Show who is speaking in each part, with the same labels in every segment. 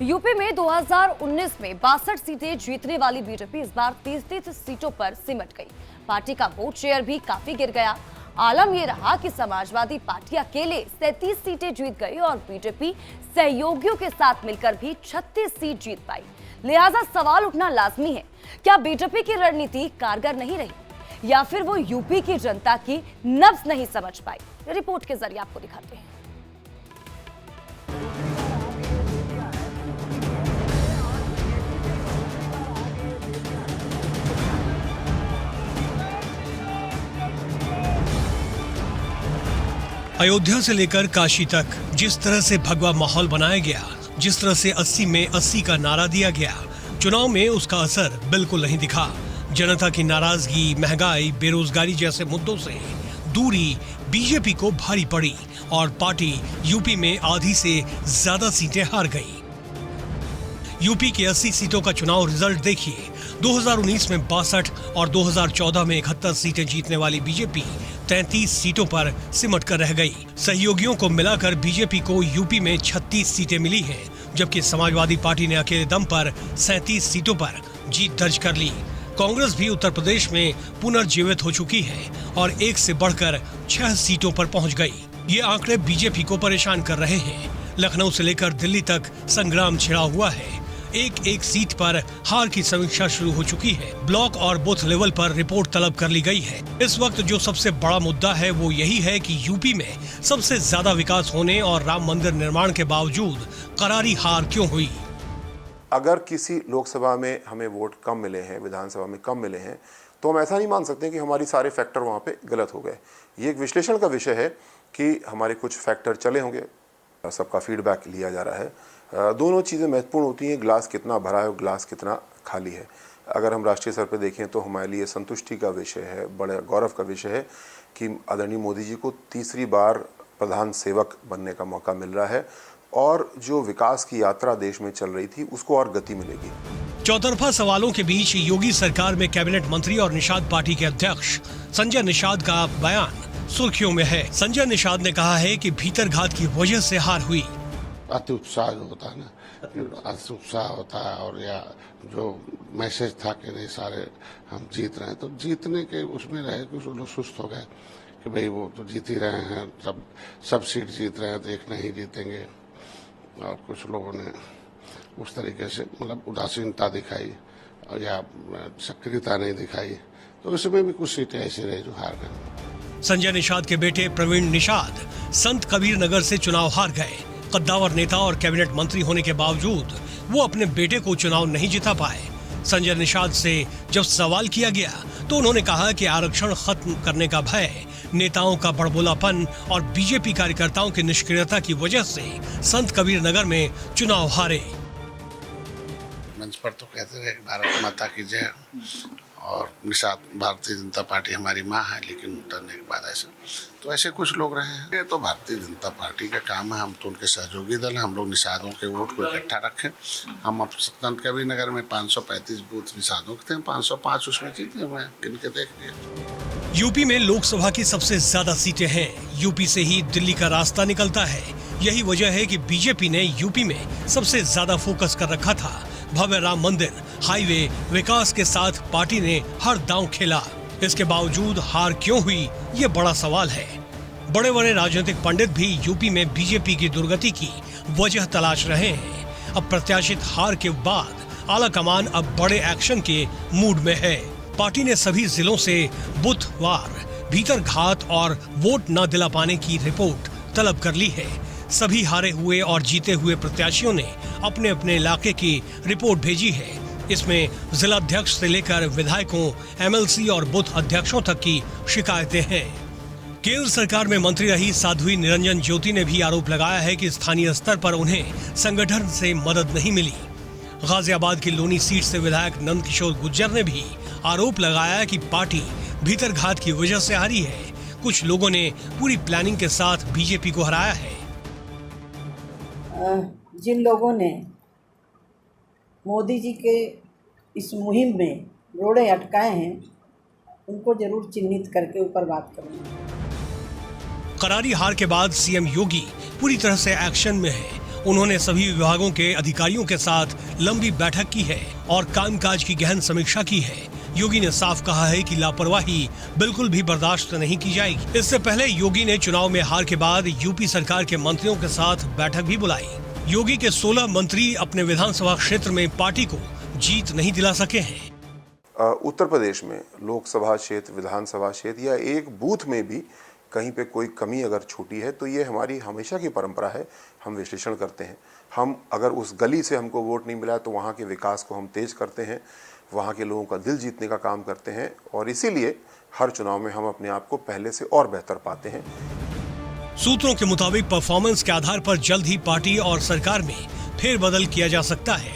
Speaker 1: UP में 2019 में 62 सीटें जीतने वाली बीजेपी इस बार 33 सीटों पर सिमट गई। पार्टी का वोट शेयर भी काफी गिर गया। आलम यह रहा कि समाजवादी पार्टी अकेले 37 सीटें जीत गई और बीजेपी सहयोगियों के साथ मिलकर भी 36 सीट जीत पाई। लिहाजा सवाल उठना लाजमी है, क्या बीजेपी की रणनीति कारगर नहीं रही या फिर वो यूपी की जनता की नब्ज नहीं समझ पाई। रिपोर्ट के जरिए आपको दिखाते हैं।
Speaker 2: अयोध्या से लेकर काशी तक जिस तरह से भगवा माहौल बनाया गया, जिस तरह से 80 में 80 का नारा दिया गया, चुनाव में उसका असर बिल्कुल नहीं दिखा। जनता की नाराजगी, महंगाई, बेरोजगारी जैसे मुद्दों से दूरी बीजेपी को भारी पड़ी और पार्टी यूपी में आधी से ज्यादा सीटें हार गई। यूपी की 80 सीटों का चुनाव रिजल्ट देखिए। 2019 में 62 और 2014 में 71 सीटें जीतने वाली बीजेपी 33 सीटों पर सिमट कर रह गई। सहयोगियों को मिलाकर बीजेपी को यूपी में 36 सीटें मिली हैं, जबकि समाजवादी पार्टी ने अकेले दम पर 37 सीटों पर जीत दर्ज कर ली। कांग्रेस भी उत्तर प्रदेश में पुनर्जीवित हो चुकी है और एक से बढ़कर 6 सीटों पर पहुंच गई। ये आंकड़े बीजेपी को परेशान कर रहे हैं। लखनऊ से लेकर दिल्ली तक संग्राम छिड़ा हुआ है। एक एक सीट पर हार की समीक्षा शुरू हो चुकी है। ब्लॉक और बूथ लेवल पर रिपोर्ट तलब कर ली गई है। इस वक्त जो सबसे बड़ा मुद्दा है वो यही है कि यूपी में सबसे ज्यादा विकास होने और राम मंदिर निर्माण के बावजूद करारी हार क्यों हुई।
Speaker 3: अगर किसी लोकसभा में हमें वोट कम मिले हैं, विधानसभा में कम मिले हैं, तो हम ऐसा नहीं मान सकते कि हमारी सारे फैक्टर वहाँ पे गलत हो गए। ये एक विश्लेषण का विषय है कि हमारे कुछ फैक्टर चले होंगे, सबका फीडबैक लिया जा रहा है। दोनों चीज़ें महत्वपूर्ण होती हैं, ग्लास कितना भरा है और ग्लास कितना खाली है। अगर हम राष्ट्रीय स्तर पर देखें तो हमारे लिए संतुष्टि का विषय है, बड़े गौरव का विषय है कि आदरणीय मोदी जी को तीसरी बार प्रधान सेवक बनने का मौका मिल रहा है और जो विकास की यात्रा देश में चल रही थी उसको और गति मिलेगी।
Speaker 2: चौतरफा सवालों के बीच योगी सरकार में कैबिनेट मंत्री और निषाद पार्टी के अध्यक्ष संजय निषाद का बयान सुर्खियों में है। संजय निषाद ने कहा है कि भीतरघात की वजह से हार हुई।
Speaker 4: अति उत्साह जो होता है ना, अति उत्साह होता है और या जो मैसेज था कि नहीं सारे हम जीत रहे हैं, तो जीतने के उसमें रहे कुछ लोग सुस्त हो गए कि भाई वो तो जीत ही रहे हैं, सब सीट जीत रहे हैं तो एक नहीं जीतेंगे। और कुछ लोगों ने उस तरीके से मतलब उदासीनता दिखाई और या सक्रियता नहीं दिखाई, तो उसमें भी कुछ सीटें ऐसी रही जो हार गए।
Speaker 2: संजय निषाद के बेटे प्रवीण निषाद संत कबीर नगर से चुनाव हार गए। कद्दावर नेता और कैबिनेट मंत्री होने के बावजूद वो अपने बेटे को चुनाव नहीं जिता पाए। संजय निषाद से जब सवाल किया गया तो उन्होंने कहा कि आरक्षण खत्म करने का भय, नेताओं का बड़बोलापन और बीजेपी कार्यकर्ताओं की निष्क्रियता की वजह से संत कबीर नगर में चुनाव हारे।
Speaker 4: मंच पर तो कहते रहे भारत माता की जय और निषाद भारतीय जनता पार्टी हमारी माँ है, लेकिन उतरने के बाद ऐसे कुछ लोग रहे हैं। ये तो भारतीय जनता पार्टी का काम है, हम तो उनके सहयोगी दल हैं। हम लोग निषादों के वोट को इकट्ठा रखें। हम अब संत कबीर नगर में 535 बूथ निषादों के थे, 505 उसमें जीते हुए हैं, गिन के देख लिए।
Speaker 2: यूपी में लोकसभा की सबसे ज्यादा सीटें हैं। यूपी से ही दिल्ली का रास्ता निकलता है। यही वजह है कि बीजेपी ने यूपी में सबसे ज्यादा फोकस कर रखा था। भव्य राम मंदिर, हाईवे, विकास के साथ पार्टी ने हर दांव खेला। इसके बावजूद हार क्यों हुई, ये बड़ा सवाल है। बड़े बड़े राजनीतिक पंडित भी यूपी में बीजेपी की दुर्गति की वजह तलाश रहे हैं। अब प्रत्याशित हार के बाद आला कमान अब बड़े एक्शन के मूड में है। पार्टी ने सभी जिलों से बुधवार भीतरघात और वोट न दिला पाने की रिपोर्ट तलब कर ली है। सभी हारे हुए और जीते हुए प्रत्याशियों ने अपने अपने इलाके की रिपोर्ट भेजी है। इसमें जिलाध्यक्ष से लेकर विधायकों, एमएलसी और बूथ अध्यक्षों तक की शिकायतें हैं। केंद्र सरकार में मंत्री रही साध्वी निरंजन ज्योति ने भी आरोप लगाया है कि स्थानीय स्तर पर उन्हें संगठन से मदद नहीं मिली। गाजियाबाद की लोनी सीट से विधायक नंद किशोर गुर्जर ने भी आरोप लगाया कि पार्टी भीतरघात की वजह से हारी है। कुछ लोगों ने पूरी प्लानिंग के साथ बीजेपी को हराया है।
Speaker 5: जिन लोगों ने मोदी जी के इस मुहिम में रोड़े अटकाए हैं, उनको जरूर चिन्हित करके ऊपर बात करूंगा।
Speaker 2: करारी हार के बाद सीएम योगी पूरी तरह से एक्शन में है उन्होंने सभी विभागों के अधिकारियों के साथ लंबी बैठक की है और कामकाज की गहन समीक्षा की है। योगी ने साफ कहा है कि लापरवाही बिल्कुल भी बर्दाश्त नहीं की जाएगी। इससे पहले योगी ने चुनाव में हार के बाद यूपी सरकार के मंत्रियों के साथ बैठक भी बुलाई। योगी के 16 मंत्री अपने विधानसभा क्षेत्र में पार्टी को जीत नहीं दिला सके हैं।
Speaker 3: उत्तर प्रदेश में लोकसभा क्षेत्र, विधानसभा क्षेत्र या एक बूथ में भी कहीं पे कोई कमी अगर छूटी है तो ये हमारी हमेशा की परंपरा है। हम विश्लेषण करते हैं। हम अगर उस गली से हमको वोट नहीं मिला तो वहाँ के विकास को हम तेज करते हैं, वहाँ के लोगों का दिल जीतने का काम करते हैं और इसीलिए हर चुनाव में हम अपने आप को पहले से और बेहतर पाते हैं।
Speaker 2: सूत्रों के मुताबिक परफॉर्मेंस के आधार पर जल्द ही पार्टी और सरकार में फेरबदल किया जा सकता है।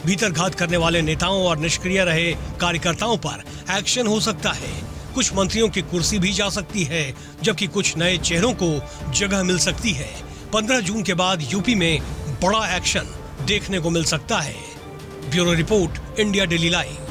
Speaker 2: भीतरघात करने वाले नेताओं और निष्क्रिय रहे कार्यकर्ताओं पर एक्शन हो सकता है। कुछ मंत्रियों की कुर्सी भी जा सकती है, जबकि कुछ नए चेहरों को जगह मिल सकती है। 15 जून के बाद यूपी में बड़ा एक्शन देखने को मिल सकता है। Bureau report, India daily live.